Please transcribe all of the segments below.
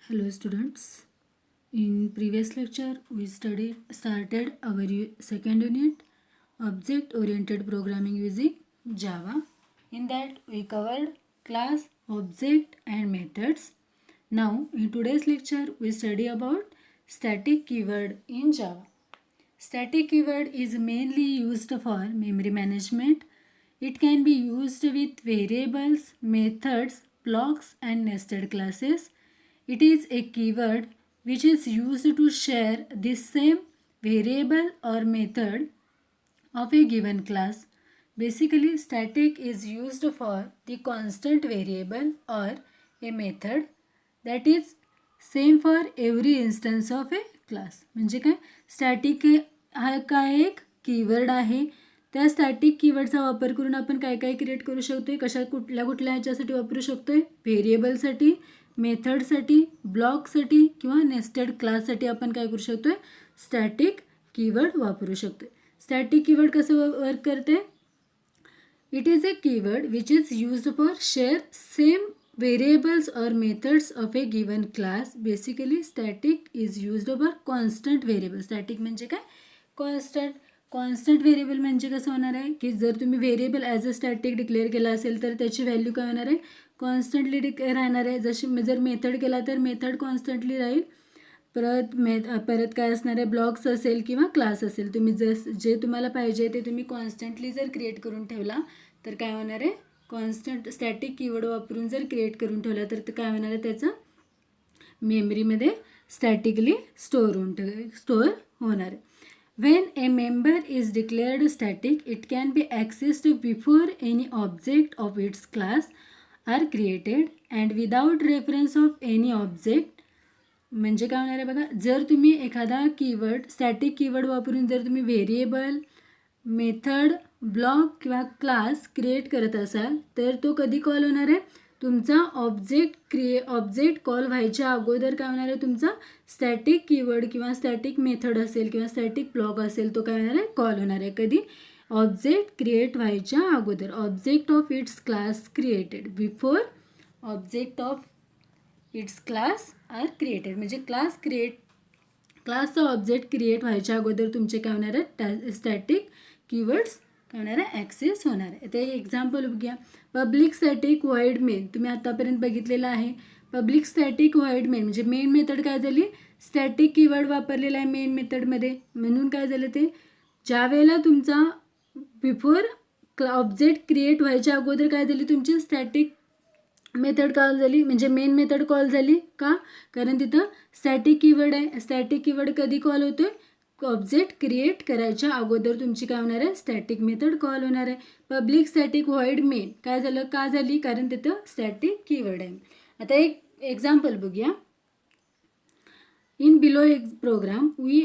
Hello students. In previous lecture we started our second unit object oriented programming using Java. In that we covered class, object and methods. Now in today's lecture we study about static keyword in Java. Static keyword is mainly used for memory management. It can be used with variables, methods, blocks and nested classes. It is a keyword which is used to share the same variable or method of a given class. Basically, static is used for the constant variable or a method that is same for every instance of a class. म्हणजे काय static हा काय एक keyword आहे. त्या static कीवर्डचा वापर करून आपण काय काय क्रिएट करू शकतोय, कुठल्या ह्याच्यासाठी वापरू शकतोय, व्हेरिएबलसाठी, मेथडसाठी, ब्लॉकसाठी किंवा नेस्टेड क्लाससाठी आपण काय करू शकतोय, स्टॅटिक कीवर्ड वापरू शकतोय. स्टॅटिक कीवर्ड कसं वर्क करते? It is a keyword which is used for share same variables or methods of a given class. Basically static is used for constant variable. Static म्हणजे काय? कॉन्स्टंट व्हेरिएबल म्हणजे कसं होणार आहे की जर तुम्ही variable as a static declare केला असेल तर त्याची व्हॅल्यू काय होणार आहे, कॉन्स्टंटली राहणार आहे. जर मेथड केला तर मेथड कॉन्स्टंटली राहील. परत काय असणार आहे, ब्लॉक्स असेल किंवा क्लास असेल. तुम्ही जे तुम्हाला पाहिजे ते तुम्ही कॉन्स्टंटली जर क्रिएट करून ठेवला तर काय होणार आहे, कॉन्स्टंट स्टॅटिक कीवर्ड वापरून जर क्रिएट करून ठेवला तर काय होणार आहे, त्याचं मेमरीमध्ये स्टॅटिकली स्टोअर होणार आहे. When a member is declared static, it can be accessed before any object of its class are created and without reference of any object. म्हणजे काय होणार आहे बघा, जर तुम्ही एखादा कीवर्ड स्टॅटिक कीवर्ड वापरून जर तुम्ही व्हेरिएबल, मेथड, ब्लॉक किंवा क्लास क्रिएट करत असाल तर तो कधी कॉल होणार आहे, तुमचा ऑब्जेक्ट कॉल व्हायच्या अगोदर काय होणार आहे, तुमचा स्टॅटिक कीवर्ड किंवा स्टॅटिक मेथड असेल किंवा स्टॅटिक ब्लॉक असेल तो काय होणार आहे, कॉल होणार आहे. कधी? ऑब्जेक्ट क्रिएट व्हायच्या अगोदर. Object of its class created before object of its class are created. म्हणजे क्लासचा ऑब्जेक्ट क्रिएट व्हायच्या अगोदर तुमचे काय होणार आहे, स्टॅटिक कीवर्ड्स काय होणार आहे, ॲक्सेस होणार आहे. ते एक्झाम्पल बघूया. पब्लिक स्टॅटिक व्हॉइड मेन तुम्ही आतापर्यंत बघितलेलं आहे. पब्लिक स्टॅटिक व्हॉइड मेन म्हणजे मेन मेथड काय झाली, स्टॅटिक कीवर्ड वापरलेला आहे मेन मेथडमध्ये. म्हणून काय झालं, ते ज्या वेळेला तुमचा बिफोर ऑब्जेक्ट क्रिएट व्हायच्या अगोदर काय झाली, तुमची स्टॅटिक मेथड कॉल झाली, म्हणजे मेन मेथड कॉल झाली. का? कारण तिथं स्टॅटिक कीवर्ड आहे. स्टॅटिक कीवर्ड कधी कॉल होतोय, ऑब्जेक्ट क्रिएट करायच्या अगोदर तुमची काय होणार आहे, स्टॅटिक मेथड कॉल होणार आहे. पब्लिक स्टॅटिक व्हॉइड मेन काय झालं, का झाली, कारण तिथं स्टॅटिक कीवर्ड आहे. आता एक एक्झाम्पल बघूया. In below program we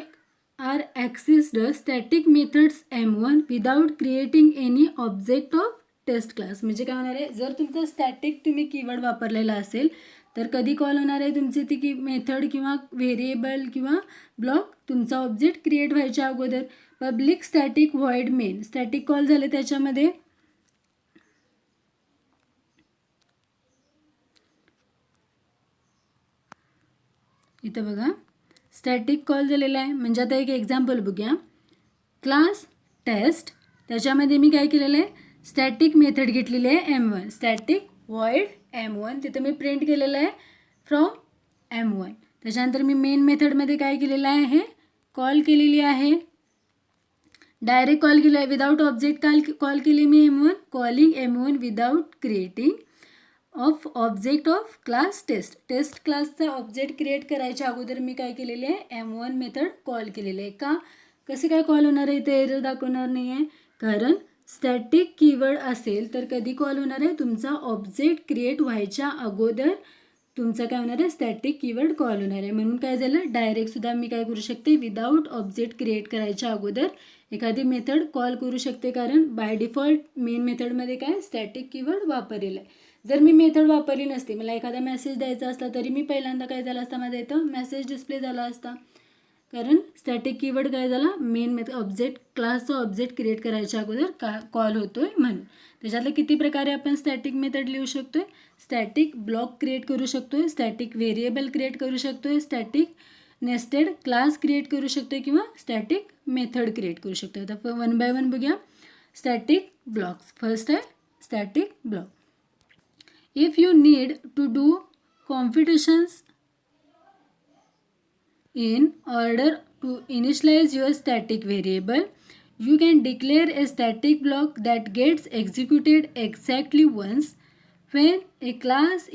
are accessed static methods M1 without creating any object of test class. म्हणजे काय होणार आहे, जर तुमचं स्टॅटिक तुम्ही कीवर्ड वापरलेला असेल तर कधी कॉल होणार आहे, तुमची ती मेथड किंवा व्हेरिएबल किंवा ब्लॉक तुमचा ऑब्जेक्ट क्रिएट व्हायच्या अगोदर. Public static void main static call झाले त्याच्यामध्ये. इथं बघा स्टॅटिक कॉल झालेला आहे. म्हणजे आता एक एक्झाम्पल बघूया. क्लास टेस्ट त्याच्यामध्ये मी काय केलेलं आहे, स्टॅटिक मेथड घेतलेली आहे M1, स्टॅटिक व्हॉइड M1. तिथं मी प्रिंट केलेलं आहे फ्रॉम M1. त्याच्यानंतर मी मेन मेथडमध्ये काय केलेलं आहे, कॉल केलेली आहे, डायरेक्ट कॉल केलं आहे, विदाउट ऑब्जेक्ट कॉल केली मी M1, calling M1 without creating of object of class test. Test क्लासचा ऑब्जेक्ट क्रिएट करायच्या अगोदर मी काय केलेले आहे, M1 मेथड कॉल केलेले आहे. का? कसे काय कॉल होणार आहे, इथे एरर दाखवणार नाही आहे. कारण स्टॅटिक कीवर्ड असेल तर कधी कॉल होणार आहे, तुमचा ऑब्जेक्ट क्रिएट व्हायच्या अगोदर तुमचा काय होणार आहे, स्टॅटिक कीवर्ड कॉल होणार आहे. म्हणून काय झालं, डायरेक्टसुद्धा मी काय करू शकते, विदाउट ऑब्जेक्ट क्रिएट करायच्या अगोदर एखादी मेथड कॉल करू शकते. कारण बाय डिफॉल्ट मेन मेथडमध्ये काय स्टॅटिक कीवर्ड वापरलेलं आहे. जर मी मेथड वापरली नसती, मला एखादा मेसेज द्यायचा असला तरी मी पहिल्यांदा काय झाला असता, माझ्या इथं मेसेज डिस्प्ले झाला असता. कारण स्टॅटिक कीवर्ड काय झाला, मेन मेथड ऑब्जेक्ट क्लासचा ऑब्जेक्ट क्रिएट करायच्या अगोदर कॉल होतोय म्हणून. त्याच्यातलं किती प्रकारे आपण स्टॅटिक मेथड लिहू शकतोय? स्टॅटिक ब्लॉक क्रिएट करू शकतोय, स्टॅटिक व्हेरिएबल क्रिएट करू शकतोय, स्टॅटिक नेस्टेड क्लास क्रिएट करू शकतोय किंवा स्टॅटिक मेथड क्रिएट करू शकतोय. आता वन बाय वन बघूया. Static blocks. फर्स्ट आहे static block. If you need to do competitions in order to initialize your static variable, you can declare a static block that gets executed exactly once when a class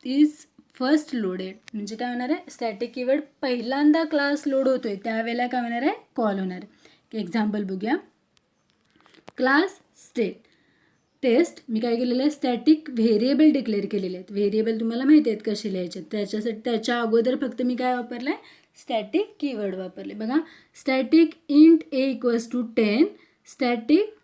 is first loaded. म्हणजे काय होणार आहे? Static keyword पहिल्यांदा class load होतोय त्यावेळेला काय होणार आहे? कॉल होणार आहे. एक्झाम्पल बघूया. क्लास स्टेट टेस्ट मी काय केलेलं आहे? स्टॅटिक व्हेरिएबल डिक्लेअर केलेले आहेत. व्हेरिएबल तुम्हाला माहिती आहेत कसे लिहायचे. त्याच्या अगोदर फक्त मी काय वापरलं आहे? स्टॅटिक कीवर्ड वापरले. बघा, static int a equals to 10, static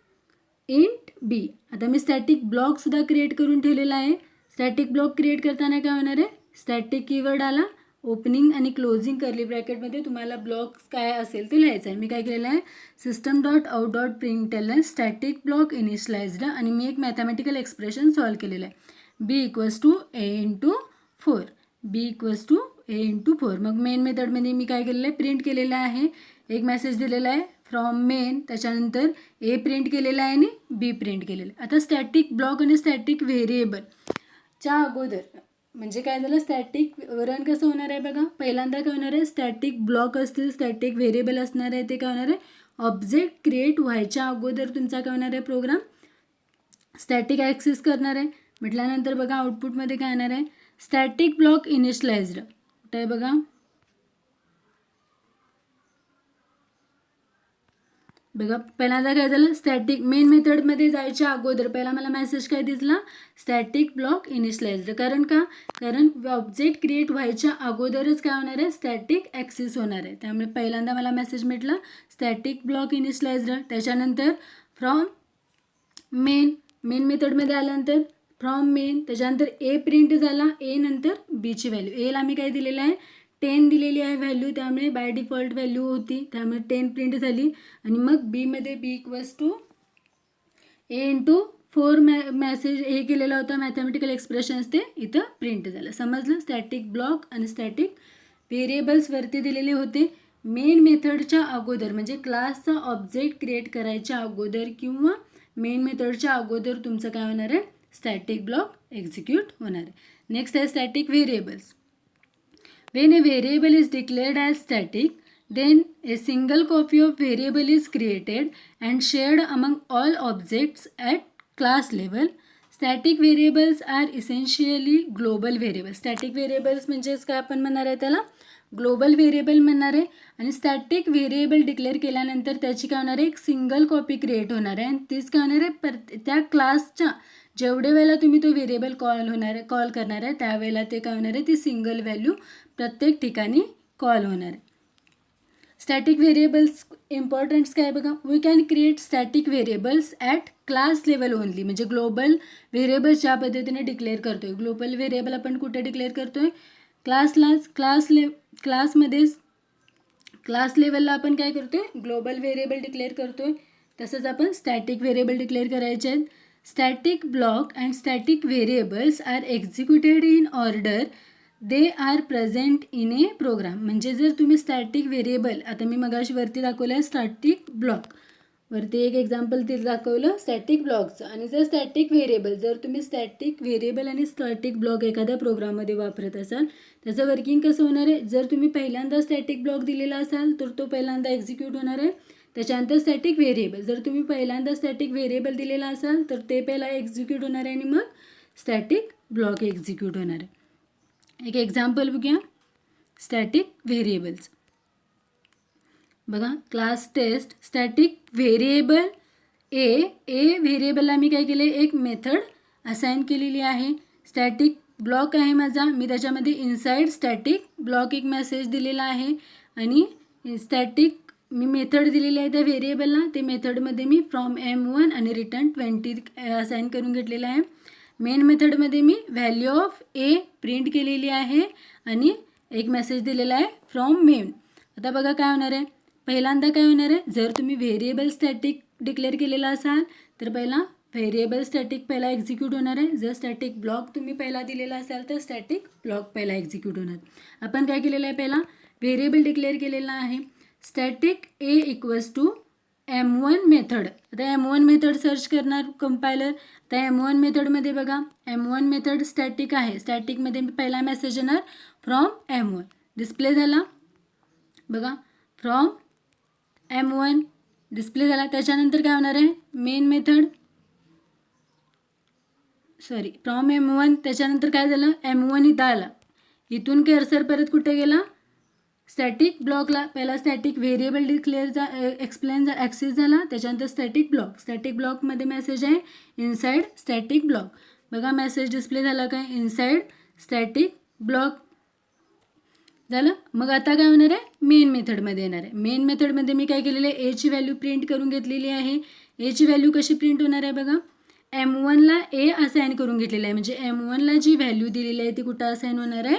int b. आता मी स्टॅटिक ब्लॉकसुद्धा क्रिएट करून ठेवलेला आहे. स्टॅटिक ब्लॉक क्रिएट करताना काय होणार आहे? स्टॅटिक कीवर्ड आला, ओपनिंग आणि क्लोजिंग कर्ली ब्रॅकेटमध्ये तुम्हाला ब्लॉक्स काय असेल ते लिहायचं आहे. मी काय केलेलं आहे? system.out.println स्टॅटिक ब्लॉक इनिशियलाइज्ड आणि मी एक मॅथमॅटिकल एक्सप्रेशन सॉल्व केलेलं आहे. B equals to a into 4, b equals to a into 4. मग मेन मेथडमध्ये मी काय केलेलं आहे? प्रिंट केलेलं आहे. एक मेसेज दिलेला आहे फ्रॉम मेन, त्याच्यानंतर ए प्रिंट केलेला आहे आणि बी प्रिंट केलेलं आहे. आता स्टॅटिक ब्लॉक आणि स्टॅटिक व्हेरिएबलच्या अगोदर म्हणजे काय झालं? स्टॅटिक रन कसं होणार आहे बघा. पहिल्यांदा काय होणार आहे? स्टॅटिक ब्लॉक असतील, स्टॅटिक व्हेरिएबल असणार आहे. ते काय होणार आहे? ऑब्जेक्ट क्रिएट व्हायच्या अगोदर तुमचा काय होणार आहे? प्रोग्राम स्टॅटिक ॲक्सेस करणार आहे. म्हटल्यानंतर बघा आउटपुटमध्ये काय येणार आहे? Static block initialised. कुठं आहे बघा? बघा, पहिल्यांदा काय झालं? स्टॅटिक मेन मेथडमध्ये जायच्या अगोदर पहिला मला मेसेज काय दिसला? Static block initialised. कारण का? कारण ऑब्जेक्ट क्रिएट व्हायच्या अगोदरच काय होणार आहे? स्टॅटिक ॲक्सेस होणार आहे. त्यामुळे पहिल्यांदा मला मेसेज मिळाला स्टॅटिक ब्लॉक इनिशियलाइज्ड. त्याच्यानंतर फ्रॉम मेन मेथडमध्ये आल्यानंतर फ्रॉम मेन, त्याच्यानंतर ए प्रिंट झाला, ए नंतर बीची व्हॅल्यू. एला मी काय दिलेलं आहे? 10 दिलेली आहे व्हॅल्यू, त्यामुळे बाय डिफॉल्ट व्हॅल्यू होती, त्यामुळे 10 प्रिंट झाली. आणि मग बीमध्ये b equals to a into 4 message हे केलेला होता मॅथमॅटिकल एक्सप्रेशन्स, ते इथं प्रिंट झालं. समजलं? स्टॅटिक ब्लॉक आणि स्टॅटिक व्हेरिएबल्स वरती दिलेले होते. मेन मेथडच्या अगोदर म्हणजे क्लासचा ऑब्जेक्ट क्रिएट करायच्या अगोदर किंवा मेन मेथडच्या अगोदर तुमचं काय होणार आहे? स्टॅटिक ब्लॉक एक्झिक्यूट होणार आहे. नेक्स्ट आहे static variables. When a variable is declared as static, then a single copy of variable is created and shared among all objects at class level. Static variables are essentially global variables. Static variables म्हणजेच काय आपण म्हणणार आहे? त्याला global variable म्हणणार आहे. आणि static variable declare केल्यानंतर त्याची काय होणार आहे? एक सिंगल कॉपी क्रिएट होणार आहे आणि तीच काय होणार आहे? त्या क्लासच्या जेवढे वेळेला तुम्ही तो व्हेरिएबल कॉल करणार आहे त्यावेळेला ते काय होणार आहे? ती सिंगल व्हॅल्यू प्रत्येक ठिकाणी कॉल होणार आहे. स्टॅटिक व्हेरिएबल्स इम्पॉर्टन्स काय बघा. We can create static variables at class level only. म्हणजे ग्लोबल व्हेरिएबल्स ज्या पद्धतीने डिक्लेअर करतोय, ग्लोबल व्हेरिएबल आपण कुठे डिक्लेअर करतोय? क्लासमध्येच क्लास लेवलला आपण काय करतोय? ग्लोबल व्हेरिएबल डिक्लेअर करतोय. तसंच आपण स्टॅटिक व्हेरिएबल डिक्लेअर करायचे आहेत. Static block and static variables are executed in order they are present in a program. म्हणजे जर तुम्ही स्टॅटिक व्हेरिएबल, आता मी मगाशी वरती दाखवलं आहे स्टॅटिक ब्लॉक, वरती एक एक्झाम्पल ते दाखवलं स्टॅटिक ब्लॉकचं. आणि जर स्टॅटिक व्हेरिएबल, जर तुम्ही स्टॅटिक व्हेरिएबल आणि स्टॅटिक ब्लॉक एखाद्या प्रोग्राममध्ये वापरत असाल, त्याचं वर्किंग कसं होणार आहे? जर तुम्ही पहिल्यांदा स्टॅटिक ब्लॉक दिलेला असाल तर तो पहिल्यांदा एक्झिक्यूट होणार आहे. त्याच्यानंतर स्टॅटिक व्हेरिएबल, जर तुम्ही पहिल्यांदा स्टॅटिक व्हेरिएबल दिलेला असाल तर ते पहिला एक्झिक्यूट होणार आहे आणि मग स्टॅटिक ब्लॉक एक्झिक्यूट होणार आहे. एक एक्झाम्पल बघूया स्टॅटिक व्हेरिएबल्स. बघा, क्लास टेस्ट स्टॅटिक व्हेरिएबल ए व्हेरिएबलला मी काय केले? एक मेथड असाइन केलेली आहे. स्टॅटिक ब्लॉक आहे माझा, मी त्याच्यामध्ये इनसाइड स्टॅटिक ब्लॉक एक मेसेज दिलेला आहे आणि स्टॅटिक मी मेथड दिलेली आहे त्या व्हेरिएबलला. ते मेथडमध्ये मी फ्रॉम M1 आणि रिटर्न 20 असाइन करून घेतलेला आहे. मेन मेथडमध्ये मी व्हॅल्यू ऑफ ए प्रिंट केलेली आहे आणि एक मेसेज दिलेला आहे फ्रॉम मेन. आता बघा काय होणार आहे? पहिल्यांदा काय होणार आहे? जर तुम्ही व्हेरिएबल स्टॅटिक डिक्लेअर केलेला असाल तर पहिला व्हेरिएबल स्टॅटिक पहिला एक्झिक्यूट होणार आहे. जर स्टॅटिक ब्लॉक तुम्ही पहिला दिलेला असाल तर स्टॅटिक ब्लॉक पहिला एक्झिक्यूट होणार. आपण काय केलेलं आहे, पहिला व्हेरिएबल डिक्लेअर केलेला आहे. Static a equals to M1 method. आता M1 मेथड सर्च करणार कंपायलर. आता M1 मेथडमध्ये बघा, M1 मेथड स्टॅटिक आहे. स्टॅटिकमध्ये पहिला मेसेज येणार फ्रॉम M1. डिस्प्ले झाला बघा, फ्रॉम M1 डिस्प्ले झाला. त्याच्यानंतर काय होणार आहे, मेन मेथड फ्रॉम M1. त्याच्यानंतर काय झालं, M1 इथं आला. इथून कर्सर परत कुठे गेला, स्टॅटिक ब्लॉकला. पहिला स्टॅटिक व्हेरिएबल डिक्लेअर ॲक्सेस झाला. त्याच्यानंतर स्टॅटिक ब्लॉक. स्टॅटिक ब्लॉकमध्ये मेसेज आहे इनसाइड स्टॅटिक ब्लॉक. बघा मेसेज डिस्प्ले झाला काय, इनसाइड स्टॅटिक ब्लॉक झालं. मग आता काय होणार आहे, मेन मेथडमध्ये येणार आहे. मेन मेथडमध्ये मी काय केलेलं आहे, एची व्हॅल्यू प्रिंट करून घेतलेली आहे. एची व्हॅल्यू कशी प्रिंट होणार आहे बघा, M1ला ए असाइन करून घेतलेलं आहे. म्हणजे M1ला जी व्हॅल्यू दिलेली आहे ती कुठं असाइन होणार आहे,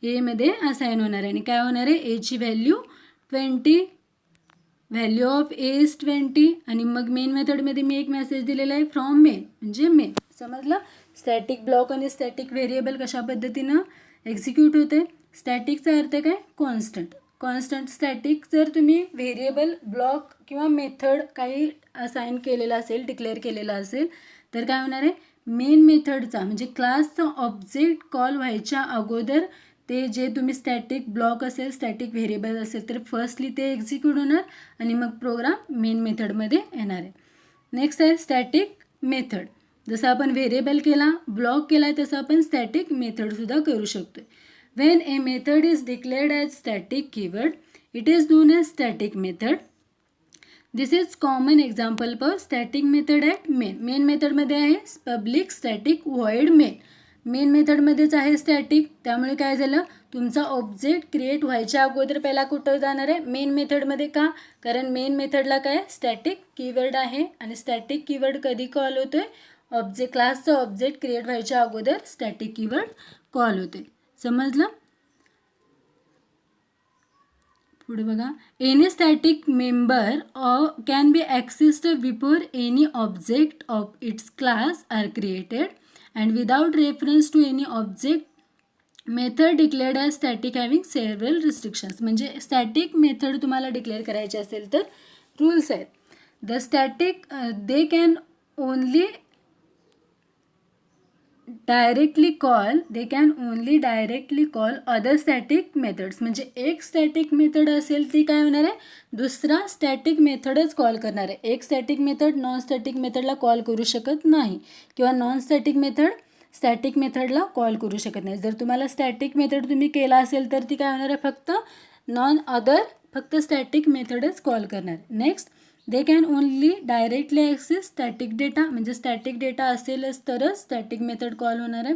एमध्ये असाइन होणार आहे. आणि काय होणार आहे, एची value 20, value of A is 20. आणि मग मेन मेथडमध्ये मी एक मेसेज दिलेला आहे फ्रॉम मेन, म्हणजे मेन. समजलं. स्टॅटिक ब्लॉक आणि स्टॅटिक व्हेरिएबल कशा पद्धतीनं एक्झिक्यूट होते. स्टॅटिकचा अर्थ काय, कॉन्स्टंट. स्टॅटिक जर तुम्ही व्हेरिएबल ब्लॉक किंवा मेथड काही असाइन केलेला असेल, डिक्लेअर केलेला असेल, तर काय होणार आहे, मेन मेथडचा म्हणजे क्लासचा ऑब्जेक्ट कॉल व्हायच्या अगोदर ते जे तुम्ही स्टॅटिक ब्लॉक असेल, स्टॅटिक व्हेरिएबल असेल, तर फर्स्टली ते एक्झिक्यूट होणार आणि मग प्रोग्राम मेन मेथडमध्ये येणार आहे. नेक्स्ट आहे स्टॅटिक मेथड. जसं आपण व्हेरिएबल केला, ब्लॉक केला, तसं आपण स्टॅटिक मेथडसुद्धा करू शकतो. When a method is declared as static keyword, it is known as static method. This is common example for static method at main. Main मेथडमध्ये आहे public static void main. Main मेथडमध्येच आहे static. त्यामुळे काय झालं, तुमचा ऑब्जेक्ट क्रिएट व्हायच्या अगोदर पहिला कुठं जाणार आहे, मेन मेथडमध्ये. का, कारण मेन मेथडला काय स्टॅटिक कीवर्ड आहे. आणि स्टॅटिक कीवर्ड कधी कॉल होतोय, क्लासचा ऑब्जेक्ट क्रिएट व्हायच्या अगोदर स्टॅटिक कीवर्ड कॉल होते. समजलं. पुढे बघा, any static member can be accessed before any object of its class are created and without reference to any object method declared as static having several restrictions. म्हणजे static method तुम्हाला declare करायचे असेल तर rules आहेत. The static they can only directly call other static methods. म्हणजे एक static method असेल ती काय होणार आहे, दुसरा स्टॅटिक मेथडच कॉल करणार आहे. एक static method non static मेथडला call करू शकत नाही, किंवा non static method static मेथडला call करू शकत नाही. जर तुम्हाला स्टॅटिक मेथड तुम्ही केला असेल तर ती काय होणार आहे, फक्त स्टॅटिक मेथडच कॉल करणार. Next, they can only directly access static data. म्हणजे स्टॅटिक डेटा असेलच तरच स्टॅटिक मेथड कॉल होणार आहे.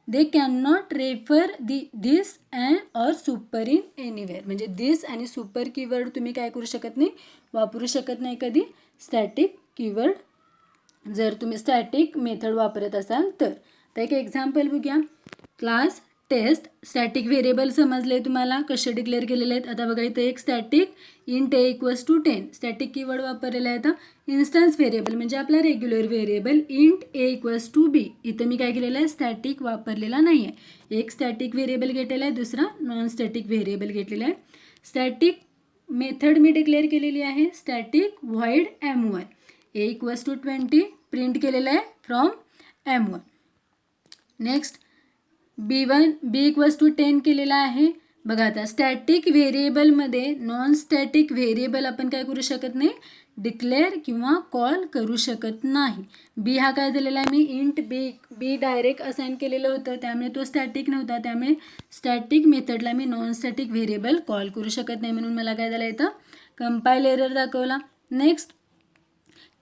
They can not refer this and or super in anywhere. म्हणजे दिस आणि सुपर कीवर्ड तुम्ही काय करू शकत नाही, वापरू शकत नाही कधी स्टॅटिक कीवर्ड जर तुम्ही स्टॅटिक मेथड वापरत असाल तर. एक एक्झाम्पल बघूया. Class taste. स्टॅटिक व्हेरिएबल समजले तुम्हाला कसे डिक्लेअर केलेले आहेत. आता बघा, इथं एक static int a equals to 10 static keyword वापरलेला आहे. आता इन्स्टन्स व्हेरिएबल म्हणजे आपला regular variable int a equals to b. इथं मी काय केलेलं आहे, स्टॅटिक वापरलेला नाही आहे. एक स्टॅटिक व्हेरिएबल घेतलेला आहे, दुसरा नॉन स्टॅटिक व्हेरिएबल घेतलेला आहे. स्टॅटिक मेथड मी डिक्लेअर केलेली आहे static void M1. A equals to 20 print केलेलं आहे from M1. Next, b equals to 10 केलेला आहे. बघा, आता स्टॅटिक व्हेरिएबलमध्ये नॉन स्टॅटिक व्हेरिएबल आपण काय करू शकत नाही, डिक्लेअर किंवा कॉल करू शकत नाही. बी हा काय दिलेला आहे, मी इंट बी डायरेक्ट असाइन केलेलं होतं, त्यामुळे तो स्टॅटिक नव्हता. त्यामुळे स्टॅटिक मेथडला मी नॉन स्टॅटिक व्हेरिएबल कॉल करू शकत नाही, म्हणून मला काय झालं इथं कंपाईल एरर दाखवला. Next,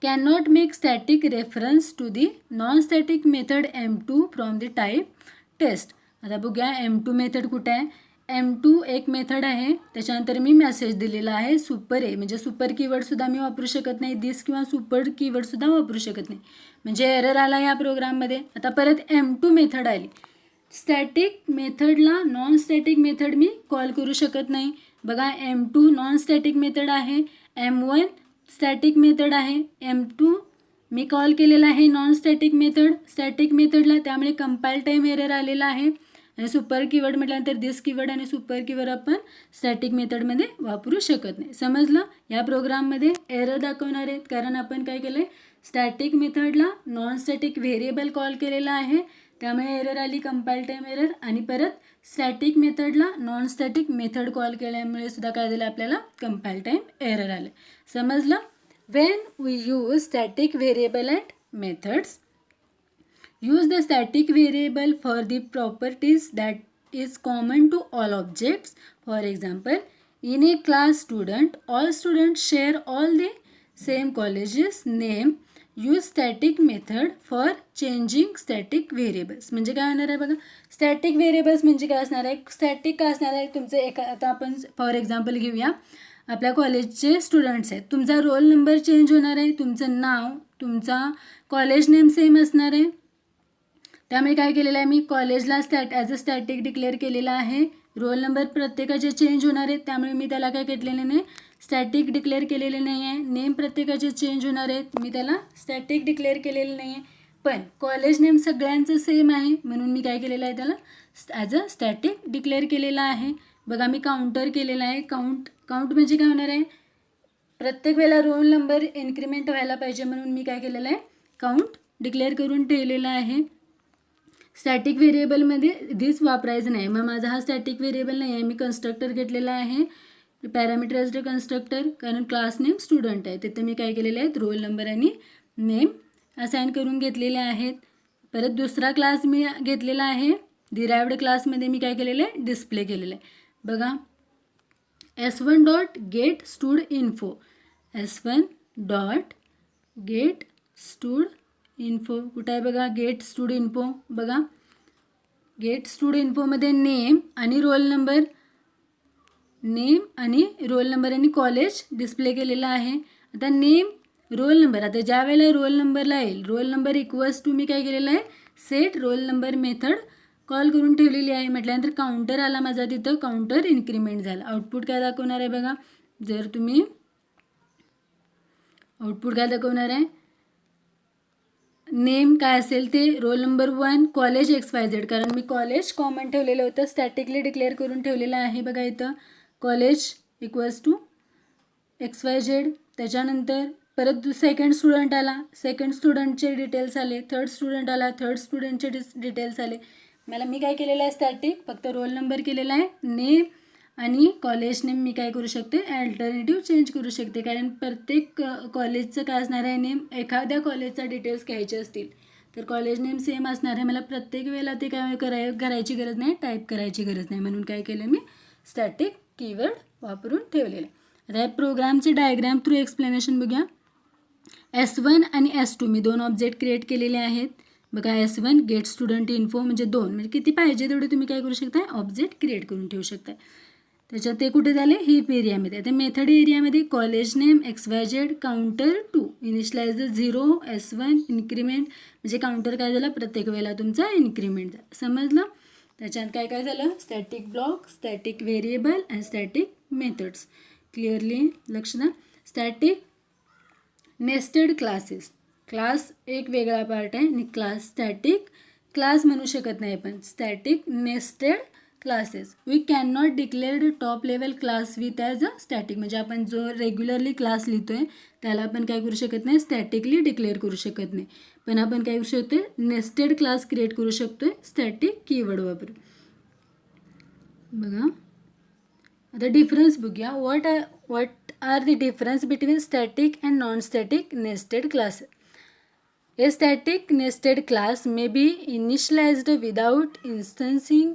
cannot make static reference to the non-static method M2 from the type test. आता बघूया M2 मेथड कुठे आहे. M2 एक मेथड आहे, त्याच्यानंतर मी मेसेज दिलेला आहे सुपर ए. म्हणजे सुपर कीवर्डसुद्धा मी वापरू शकत नाही, दिस किंवा सुपर कीवर्डसुद्धा वापरू शकत नाही. म्हणजे एरर आला या प्रोग्राममध्ये. आता परत M2 मेथड आली. स्टॅटिक मेथडला नॉन स्टॅटिक मेथड मी कॉल करू शकत नाही. बघा, M2 नॉन स्टॅटिक मेथड आहे. M1 स्टॅटिक मेथड आहे. M2 मी कॉल केलेला आहे नॉन स्टॅटिक मेथड स्टॅटिक मेथडला, त्यामुळे कंपाईल टाईम एरर आलेला आहे. आणि सुपर कीवर्ड म्हटल्यानंतर दिस कीवर्ड आणि सुपर कीवर्ड आपण स्टॅटिक मेथडमध्ये वापरू शकत नाही. समजलं? या प्रोग्राममध्ये एरर दाखवणार आहेत कारण आपण काय केलं आहे, static मेथडला non static variable call केलेला आहे, त्यामुळे एरर आली कंपाईल टाईम एरर. आणि परत static मेथडला non static method call केल्यामुळे सुद्धा काय झालं, आपल्याला कंपाईल टाईम एरर आलं. समजलं? When we use static variable and methods, use the static variable for the properties that is common to all objects. For example, in a class student, all students share all the same college's name. Use static method for changing static variables. म्हणजे काय होणार आहे बघा, static variables म्हणजे काय असणार आहे, static काय असणार आहे तुमचं आता आपण फॉर एक्झाम्पल घेऊया, आपल्या कॉलेजचे स्टुडंट्स आहेत, तुमचा रोल नंबर चेंज होणार आहे, तुमचं नाव, तुमचा कॉलेज नेम सेम असणार आहे. त्यामुळे काय केलेलं आहे, मी कॉलेजला ॲज अ स्टॅटिक डिक्लेअर केलेला आहे. रोल नंबर प्रत्येकाचे चेंज होणार आहेत, त्यामुळे मी त्याला काय केलेलं नाही, स्टॅटिक डिक्लेअर केलेले नाही आहे. नेम प्रत्येकाचे चेंज होणार आहेत, मी त्याला स्टॅटिक डिक्लेअर केलेलं नाही आहे. पण कॉलेज नेम सगळ्यांचं सेम आहे म्हणून मी काय केलेलं आहे, त्याला ॲज अ स्टॅटिक डिक्लेअर केलेलं आहे. बघा मी काउंटर केलेलं आहे. काउंट म्हणजे काय होणार आहे, प्रत्येक वेळेला रोल नंबर इन्क्रीमेंट व्हायला पाहिजे म्हणून मी काय केलेलं आहे, काउंट डिक्लेअर करून ठेवलेला आहे. स्टॅटिक व्हेरिएबलमध्ये दिस वापरायचं नाही. मग माझा हा स्टॅटिक व्हेरिएबल नाही आहे, मी कन्स्ट्रक्टर घेतलेला आहे, पॅरामीटराइज्ड कन्स्ट्रक्टर, कारण क्लास नेम स्टुडंट आहे, तिथे मी काय केलेले आहेत, रोल नंबर आणि नेम असाइन करून घेतलेले आहेत. परत दुसरा क्लास मी घेतलेला आहे, डिराइव्ड क्लासमध्ये मी काय केलेलं आहे, डिस्प्ले केलेलं आहे. बघा S1 dot gate stood info, S1 dot gate stood info कुठं आहे बघा, गेट स्टूड इन्फो. बघा गेट स्टूड इन्फोमध्ये नेम आणि रोल नंबर आणि कॉलेज डिस्प्ले केलेला आहे. आता नेम रोल नंबर, आता ज्या वेळेला रोल नंबरला येईल, रोल नंबर इक्वल्स टू मी काय केलेलं आहे, set roll number method call करून ठेवलेली आहे. म्हटल्यानंतर काउंटर आला माझा, तिथं काउंटर इन्क्रीमेंट झाला. आउटपुट काय दाखवणार आहे बघा, जर तुम्ही आउटपुट काय दाखवणार आहे, नेम काय असेल ते रोल नंबर 1, कॉलेज XYZ, कारण मी कॉलेज कॉमन ठेवलेलं होतं, स्टॅटिकली डिक्लेअर करून ठेवलेलं आहे. बघा इथं कॉलेज इक्वल्स टू XYZ. त्याच्यानंतर परत सेकंड स्टुडंट आला, सेकंड स्टुडंटचे डिटेल्स आले, थर्ड स्टुडंट आला, थर्ड स्टुडंटचे डिटेल्स आले. मी काय केलेलं आहे, स्टॅटिक फक्त रोल नंबर केलेला आहे. नेम आणि कॉलेज नेम मी काय करू शकते, अल्टरनेटिव्ह चेंज करू शकते, कारण प्रत्येक कॉलेजचं काय असणार आहे, नेम एखाद्या कॉलेजचा डिटेल्स घ्यायचे असतील तर कॉलेज नेम सेम असणार आहे. मला प्रत्येक वेळेला ते काय करायची गरज नाही, टाईप करायची गरज नाही, म्हणून काय केलं मी स्टॅटिक कीवर्ड वापरून ठेवलेलं. आता या प्रोग्रामचे डायग्राम थ्रू एक्सप्लेनेशन बघूया. S1 आणि S2 मी 2 ऑब्जेक्ट क्रिएट केलेले आहेत. बघा S1 गेट स्टुडंट इन्फो म्हणजे 2, म्हणजे किती पाहिजे तेवढे तुम्ही काय करू शकता, ऑब्जेक्ट क्रिएट करून ठेवू शकता. त्याच्यात ते कुठे झाले, हीप एरियामध्ये. आता मेथड एरियामध्ये college name XYZ, counter 2, initialise 0, S1 increment, म्हणजे काउंटर काय झालं, प्रत्येक वेळेला तुमचा इन्क्रीमेंट झाला. समजलं? त्याच्यात काय काय झालं, स्टॅटिक ब्लॉक, स्टॅटिक व्हेरिएबल आणि स्टॅटिक मेथड्स. क्लिअरली लक्ष द्या. स्टॅटिक नेस्टेड क्लासेस, क्लास एक वेगळा पार्ट आहे आणि क्लास स्टॅटिक क्लास म्हणू शकत नाही आपण, static nested classes. We can not declared top level class with as a static, म्हणजे आपण जो रेग्युलरली क्लास लिहितो आहे त्याला आपण काय करू शकत नाही, स्टॅटिकली डिक्लेअर करू शकत नाही. पण आपण काय करू शकतो, नेस्टेड क्लास क्रिएट करू शकतो स्टॅटिक कीवर्ड वापरून. बघा आता डिफरन्स बघूया. what are the difference between static and non-static nested classes? A static nested class may be initialized without instancing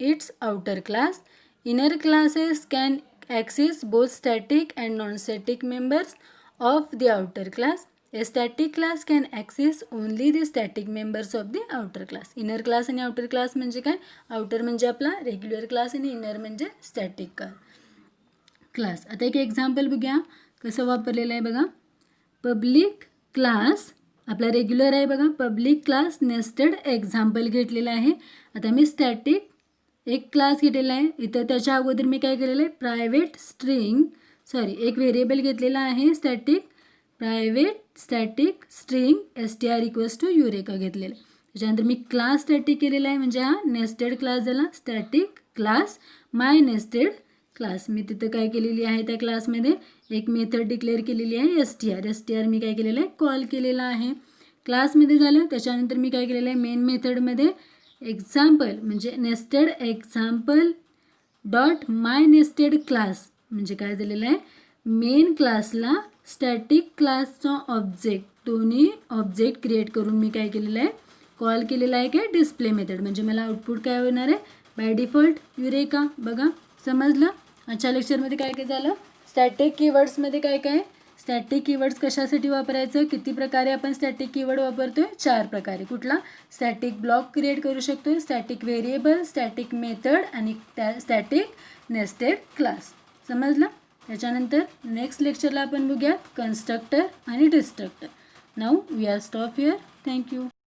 its outer class. Inner classes can access both static and non-static members of the outer class. A static class can access only the static members of the outer class. Inner class आणि outer class म्हणजे काय, outer म्हणजे आपला regular class आणि inner म्हणजे static class. आता एक example बघूया कसं वापरलेलं आहे. बघा पब्लिक क्लास आपला रेग्युलर आहे, बघा पब्लिक क्लास नेस्टेड एक्झाम्पल घेतलेलं आहे. आता मी स्टॅटिक एक क्लास घेतलेला आहे, इथं त्याच्या अगोदर मी काय केलेलं आहे, प्रायव्हेट स्ट्रिंग एक व्हेरिएबल घेतलेला आहे static private static string str equals to eureka घेतलेलं. त्याच्यानंतर मी क्लास स्टॅटिक केलेला आहे, म्हणजे हा नेस्टेड क्लास झाला. Static class my nested class. मी तिथं काय केलेली आहे, त्या क्लासमध्ये एक मेथड डिक्लेअर केलेली आहे str मी काय केलेलं आहे, कॉल केलेला आहे क्लासमध्ये झालं. त्याच्यानंतर मी काय केलेलं आहे, मेन मेथडमध्ये एक्झाम्पल म्हणजे नेस्टेड एक्झाम्पल डॉट माय नेस्टेड क्लास म्हणजे काय झालेलं आहे, मेन क्लासला स्टॅटिक क्लासचा ऑब्जेक्ट दोन्ही ऑब्जेक्ट क्रिएट करून मी काय केलेलं आहे, कॉल केलेला आहे काय डिस्प्ले मेथड. म्हणजे मला आउटपुट काय होणार आहे, बाय डिफॉल्ट युरेका. बघा समजलं. आजच्या लेक्चरमध्ये काय काय झालं, स्टॅटिक कीवर्ड्समध्ये काय काय, स्टॅटिक कीवर्ड्स कशासाठी वापरायचं, किती प्रकारे आपण स्टॅटिक कीवर्ड वापरतोय, 4 प्रकारे. कुठला, स्टॅटिक ब्लॉक क्रिएट करू शकतोय, स्टॅटिक व्हेरिएबल, स्टॅटिक मेथड आणि स्टॅटिक नेस्टेड क्लास. समजलं. त्याच्यानंतर नेक्स्ट लेक्चरला आपण बघूया कन्स्ट्रक्टर आणि destructor. Now we are stop here. Thank you.